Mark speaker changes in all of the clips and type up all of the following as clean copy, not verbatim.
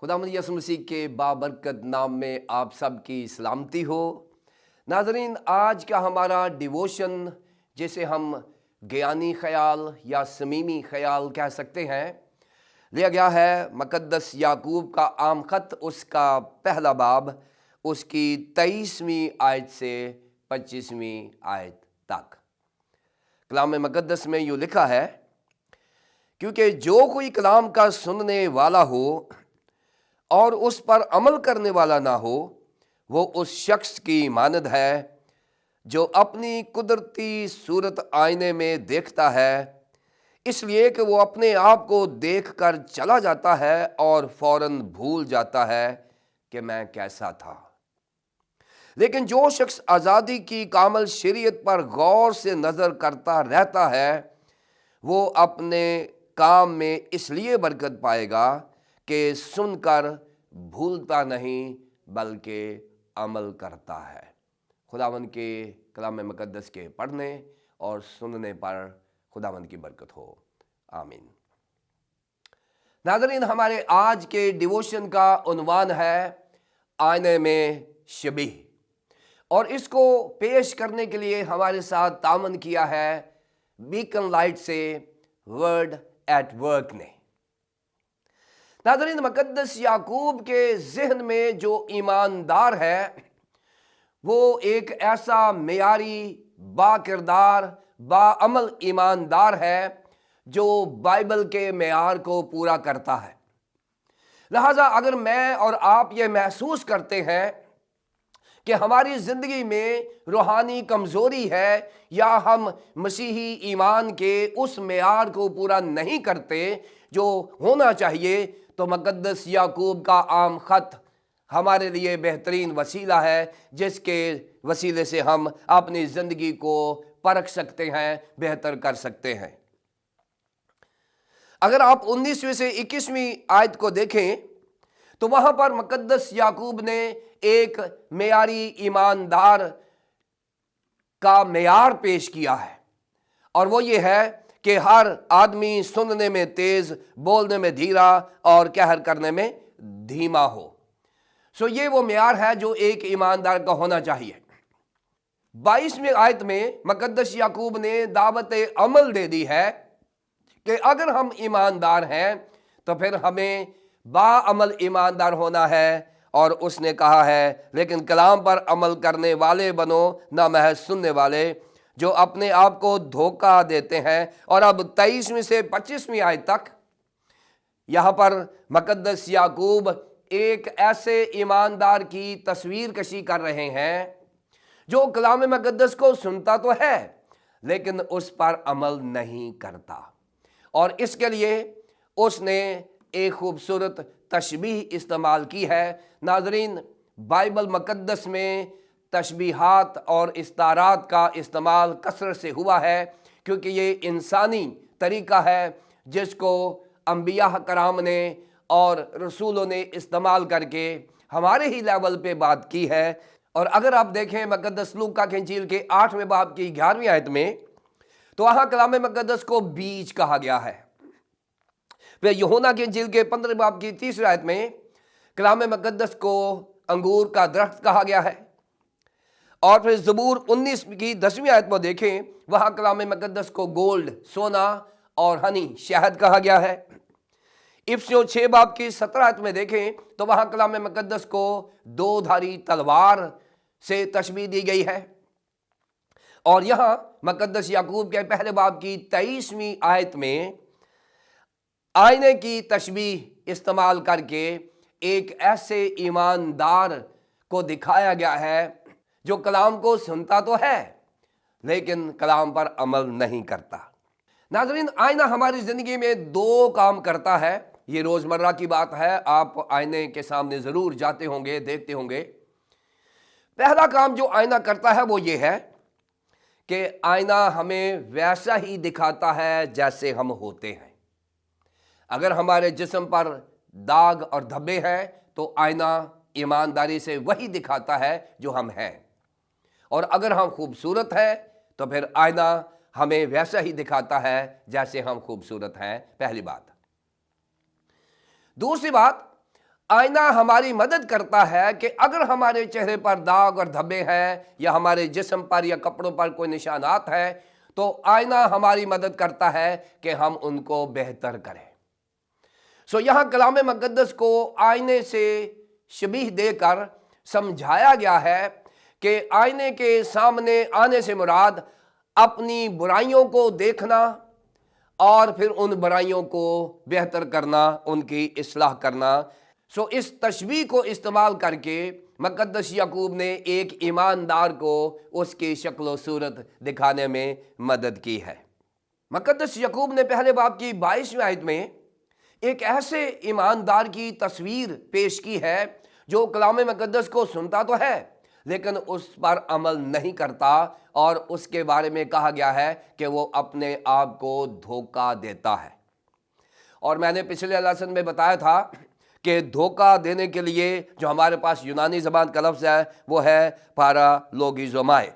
Speaker 1: खुदावंद यीशु मसीह के बाबरकत नाम में आप सब की सलामती हो। नाज़रीन, आज का हमारा डिवोशन, जिसे हम ज्ञानी ख्याल या समीमी ख्याल कह सकते हैं, लिया गया है मुकद्दस याकूब का आम खत, उसका पहला बाब, उसकी 23वीं आयत से 25वीं आयत तक। कलाम मुकद्दस में यूँ लिखा है, क्योंकि जो कोई कलाम का सुनने वाला हो और उस पर अमल करने वाला ना हो, वो उस शख्स की मानद है जो अपनी कुदरती सूरत आईने में देखता है, इसलिए कि वो अपने आप को देखकर चला जाता है और फौरन भूल जाता है कि मैं कैसा था। लेकिन जो शख्स आज़ादी की कामल शरीयत पर गौर से नज़र करता रहता है, वो अपने काम में इसलिए बरकत पाएगा कि सुनकर भूलता नहीं बल्कि अमल करता है। खुदावंद के कलाम मुकद्दस के पढ़ने और सुनने पर खुदावंद की बरकत हो, आमीन। नाज़रीन, हमारे आज के डिवोशन का उन्वान है आईने में शबीह, और इसको पेश करने के लिए हमारे साथ तामन किया है बीकन लाइट से वर्ड एट वर्क ने। नाज़रीन, मुकद्दस याकूब के ज़हन में जो ईमानदार है, वो एक ऐसा मेयारी, बाकिरदार, बाअमल ईमानदार है जो बाइबल के मेयार को पूरा करता है। लिहाजा अगर मैं और आप ये महसूस करते हैं कि हमारी ज़िंदगी में रूहानी कमज़ोरी है या हम मसीही ईमान के उस मेयार को पूरा नहीं करते जो होना चाहिए, तो मुकद्दस याकूब का आम खत हमारे लिए बेहतरीन वसीला है, जिसके वसीले से हम अपनी ज़िंदगी को परख सकते हैं, बेहतर कर सकते हैं। अगर आप 19वीं से 21वीं आयत को देखें तो वहाँ पर मुकद्दस याकूब ने एक मेयारी ईमानदार का मेयार पेश किया है, और वो ये है कि हर आदमी सुनने में तेज, बोलने में धीरा और कहर करने में धीमा हो। ये वो मेयार है जो एक ईमानदार का होना चाहिए। 22वीं आयत में मुकद्दस याकूब ने दावत अमल दे दी है कि अगर हम ईमानदार हैं तो फिर हमें बाअमल ईमानदार होना है, और उसने कहा है, लेकिन कलाम पर अमल करने वाले बनो, ना महज सुनने वाले जो अपने आप को धोखा देते हैं। और अब 23वीं से 25वीं आयत तक यहाँ पर मुकद्दस याकूब एक ऐसे ईमानदार की तस्वीर कशी कर रहे हैं जो कलाम मुकद्दस को सुनता तो है लेकिन उस पर अमल नहीं करता, और इसके लिए उसने एक खूबसूरत तशबीह इस्तेमाल की है। नाज़रीन, बाइबल मुकद्दस में तशबीहात और इस्तारात का इस्तेमाल कसरत से हुआ है, क्योंकि ये इंसानी तरीका है जिसको अंबिया कराम ने और रसूलों ने इस्तेमाल करके हमारे ही लेवल पे बात की है। और अगर आप देखें मुकद्दस लूका की इंजील के 8वें बाब की 11वीं आयत में, तो वहाँ कलाम मुकद्दस को बीज कहा गया है। फिर यूहन्ना की इंजील के 15वें बाब की 30वीं आयत में कलाम मुकद्दस को अंगूर का दरख्त कहा गया है। और फिर ज़बूर 19 की 10वीं आयत में देखें, वहाँ कलाम मुकद्दस को गोल्ड, सोना और हनी, शहद कहा गया है। इफिसियों 6 बाब की 17 आयत में देखें तो वहाँ कलाम मुकद्दस को दो धारी तलवार से तशबीह दी गई है। और यहाँ मुकद्दस याकूब के पहले बाब की 23वीं आयत में आईने की तशबीह इस्तेमाल करके एक ऐसे ईमानदार को दिखाया गया है जो कलाम को सुनता तो है लेकिन कलाम पर अमल नहीं करता। नाज़रीन, आईना हमारी ज़िंदगी में दो काम करता है। ये रोज़मर्रा की बात है, आप आईने के सामने ज़रूर जाते होंगे, देखते होंगे। पहला काम जो आईना करता है वो ये है कि आईना हमें वैसा ही दिखाता है जैसे हम होते हैं। अगर हमारे जिस्म पर दाग और धब्बे हैं तो आईना ईमानदारी से वही दिखाता है जो हम हैं, और अगर हम खूबसूरत हैं तो फिर आईना हमें वैसा ही दिखाता है जैसे हम खूबसूरत हैं। पहली बात। दूसरी बात, آئینہ ہماری مدد کرتا ہے کہ اگر ہمارے چہرے پر داغ اور دھبے ہیں یا ہمارے جسم پر یا کپڑوں پر کوئی نشانات ہیں تو آئینہ ہماری مدد کرتا ہے کہ ہم ان کو بہتر کریں۔ یہاں کلام مقدس کو آئینے سے شبیہ دے کر سمجھایا گیا ہے کہ آئینے کے سامنے آنے سے مراد اپنی برائیوں کو دیکھنا اور پھر ان برائیوں کو بہتر کرنا، ان کی اصلاح کرنا۔ اس تشبیہ کو استعمال کر کے مقدس یعقوب نے ایک ایماندار کو اس کی شکل و صورت دکھانے میں مدد کی ہے۔ مقدس یعقوب نے پہلے باب کی 22ویں آیت میں ایک ایسے ایماندار کی تصویر پیش کی ہے جو کلام مقدس کو سنتا تو ہے لیکن اس پر عمل نہیں کرتا، اور اس کے بارے میں کہا گیا ہے کہ وہ اپنے آپ کو دھوکہ دیتا ہے۔ اور میں نے پچھلے لیسن میں بتایا تھا کہ دھوکہ دینے کے لیے جو ہمارے پاس یونانی زبان کا لفظ ہے وہ ہے پارالوگیزومائے۔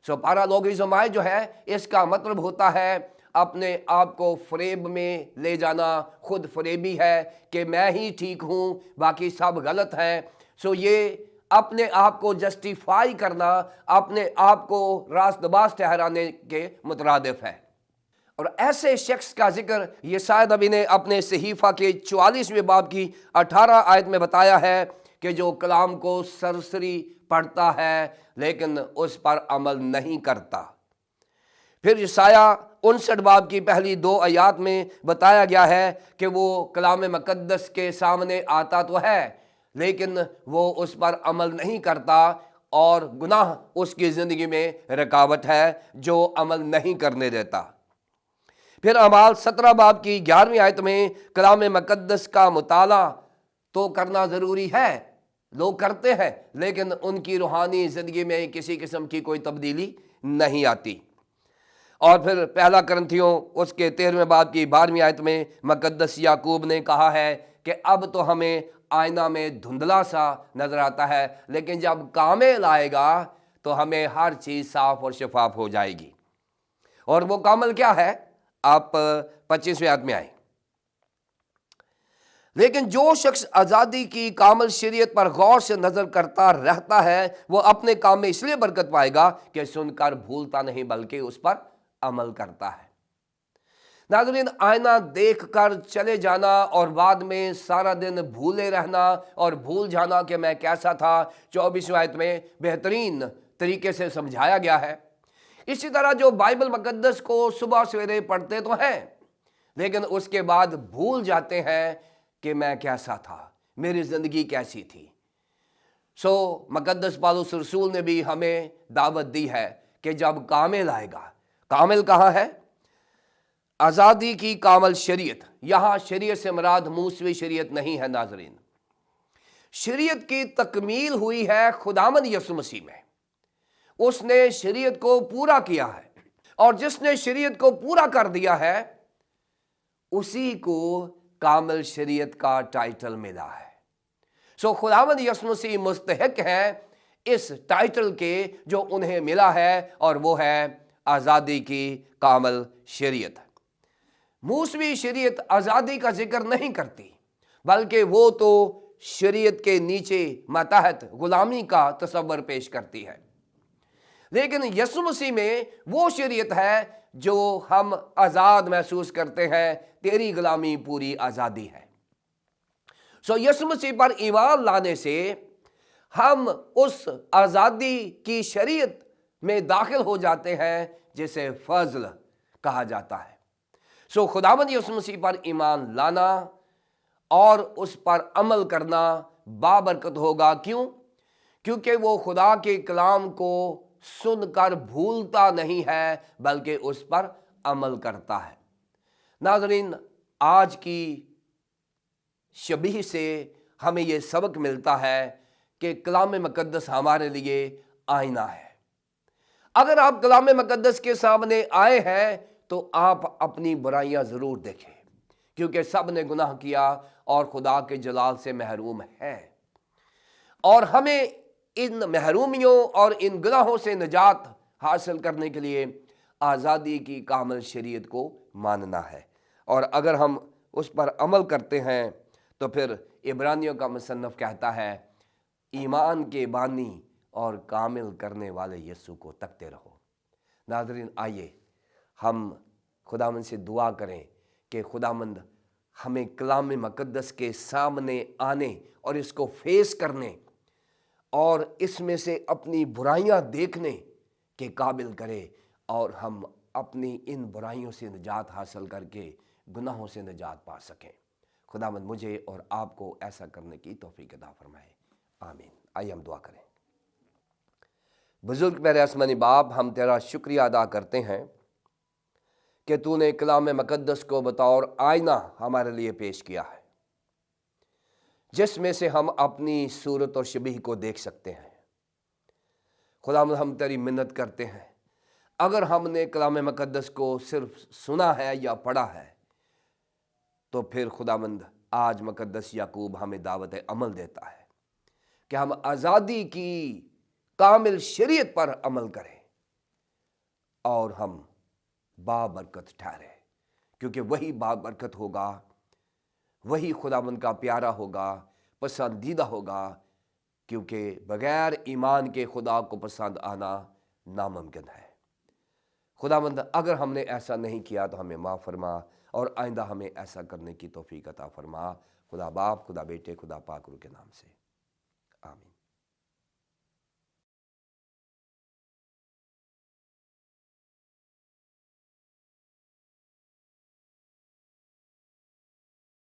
Speaker 1: پارالوگیزومائے جو ہے اس کا مطلب ہوتا ہے اپنے آپ کو فریب میں لے جانا، خود فریبی ہے کہ میں ہی ٹھیک ہوں باقی سب غلط ہیں۔ یہ اپنے آپ کو جسٹیفائی کرنا، اپنے آپ کو راست باز ٹھہرانے کے مترادف ہے۔ اور ایسے شخص کا ذکر یسائی نبی نے اپنے صحیفہ کے 44ویں باب کی 18 آیت میں بتایا ہے کہ جو کلام کو سرسری پڑھتا ہے لیکن اس پر عمل نہیں کرتا۔ پھر یسایا 59 باب کی پہلی 2 آیات میں بتایا گیا ہے کہ وہ کلام مقدس کے سامنے آتا تو ہے لیکن وہ اس پر عمل نہیں کرتا، اور گناہ اس کی زندگی میں رکاوٹ ہے جو عمل نہیں کرنے دیتا۔ پھر اعمال 17 باب کی 11ویں آیت میں کلام مقدس کا مطالعہ تو کرنا ضروری ہے، لوگ کرتے ہیں لیکن ان کی روحانی زندگی میں کسی قسم کی کوئی تبدیلی نہیں آتی۔ اور پھر پہلا کرنتھیوں اس کے 13ویں باب کی 12ویں آیت میں مقدس یعقوب نے کہا ہے کہ اب تو ہمیں آئینہ میں دھندلا سا نظر آتا ہے لیکن جب کامل آئے گا تو ہمیں ہر چیز صاف اور شفاف ہو جائے گی۔ اور وہ کامل کیا ہے؟ آپ 25ویں آیت میں آئیں۔ لیکن جو شخص آزادی کی کامل شریعت پر غور سے نظر کرتا رہتا ہے وہ اپنے کام میں اس لیے برکت پائے گا کہ سن کر بھولتا نہیں بلکہ اس پر عمل کرتا ہے۔ ناظرین، آئینہ دیکھ کر چلے جانا اور بعد میں سارا دن بھولے رہنا اور بھول جانا کہ میں کیسا تھا، 24ویں آیت میں بہترین طریقے سے سمجھایا گیا ہے۔ اسی طرح جو بائبل مقدس کو صبح سویرے پڑھتے تو ہیں لیکن اس کے بعد بھول جاتے ہیں کہ میں کیسا تھا، میری زندگی کیسی تھی۔ مقدس پالوس رسول نے بھی ہمیں دعوت دی ہے کہ جب کامل آئے گا، کامل کہاں ہے؟ آزادی کی کامل شریعت۔ یہاں شریعت سے مراد موسوی شریعت نہیں ہے ناظرین، شریعت کی تکمیل ہوئی ہے خداوند یسوع مسیح میں، اس نے شریعت کو پورا کیا ہے، اور جس نے شریعت کو پورا کر دیا ہے اسی کو کامل شریعت کا ٹائٹل ملا ہے۔ خداوند یسوع مسیح مستحق ہے اس ٹائٹل کے جو انہیں ملا ہے، اور وہ ہے آزادی کی کامل شریعت۔ موسوی شریعت آزادی کا ذکر نہیں کرتی بلکہ وہ تو شریعت کے نیچے ماتحت غلامی کا تصور پیش کرتی ہے، لیکن یسوع مسیح میں وہ شریعت ہے جو ہم آزاد محسوس کرتے ہیں، تیری غلامی پوری آزادی ہے۔ یسوع مسیح پر ایمان لانے سے ہم اس آزادی کی شریعت میں داخل ہو جاتے ہیں جسے فضل کہا جاتا ہے۔ خداوند یسوع مسیح پر ایمان لانا اور اس پر عمل کرنا بابرکت ہوگا۔ کیوں؟ کیونکہ وہ خدا کے کلام کو سن کر بھولتا نہیں ہے بلکہ اس پر عمل کرتا ہے۔ ناظرین، آج کی شبیہ سے ہمیں یہ سبق ملتا ہے کہ کلام مقدس ہمارے لیے آئینہ ہے۔ اگر آپ کلام مقدس کے سامنے آئے ہیں تو آپ اپنی برائیاں ضرور دیکھیں، کیونکہ سب نے گناہ کیا اور خدا کے جلال سے محروم ہیں، اور ہمیں ان محرومیوں اور ان گناہوں سے نجات حاصل کرنے کے لیے آزادی کی کامل شریعت کو ماننا ہے، اور اگر ہم اس پر عمل کرتے ہیں तो फिर इब्रानियों का मुसन्नफ़ कहता है, ईमान के बानी और कामिल करने वाले यीशु को तकते रहो। नाज़रीन, आइए हम खुदावंद से दुआ करें कि खुदावंद हमें कलाम मुक़द्दस के सामने आने और इसको फेस करने और इसमें से अपनी बुराइयां देखने के काबिल करे, और हम अपनी इन बुराइयों से निजात हासिल करके गुनाहों से निजात पा सकें। खुदावंद मुझे और आपको ऐसा करने की तौफीक अता फरमाए, आमीन। आइए हम दुआ करें। बुजुर्ग मेरे आसमानी बाप, हम तेरा शुक्रिया अदा करते हैं कि तूने कलाम मुक़द्दस को बतौर आईना हमारे लिए पेश किया है, जिसमें से हम अपनी सूरत और शबीह को देख सकते हैं। खुदावंद हम तेरी मिन्नत करते हैं, अगर हमने कलाम मुक़द्दस को सिर्फ सुना है या पढ़ा है, तो फिर खुदावंद आज मुक़द्दस याकूब हमें दावत अमल देता है कि हम आज़ादी की कामिल शरीयत पर अमल करें और हम बाबरकत ठहरे, क्योंकि वही बाबरकत होगा, वही खुदावंद का प्यारा होगा, पसंदीदा होगा, क्योंकि बगैर ईमान के खुदा को पसंद आना नामुमकिन है। खुदावंद अगर हमने ऐसा नहीं किया तो हमें माफ़ फरमा, और आइंदा हमें ऐसा करने की तौफीक अता फरमा। खुदा बाप, खुदा बेटे, खुदा पाक रूह के नाम से, आमीन।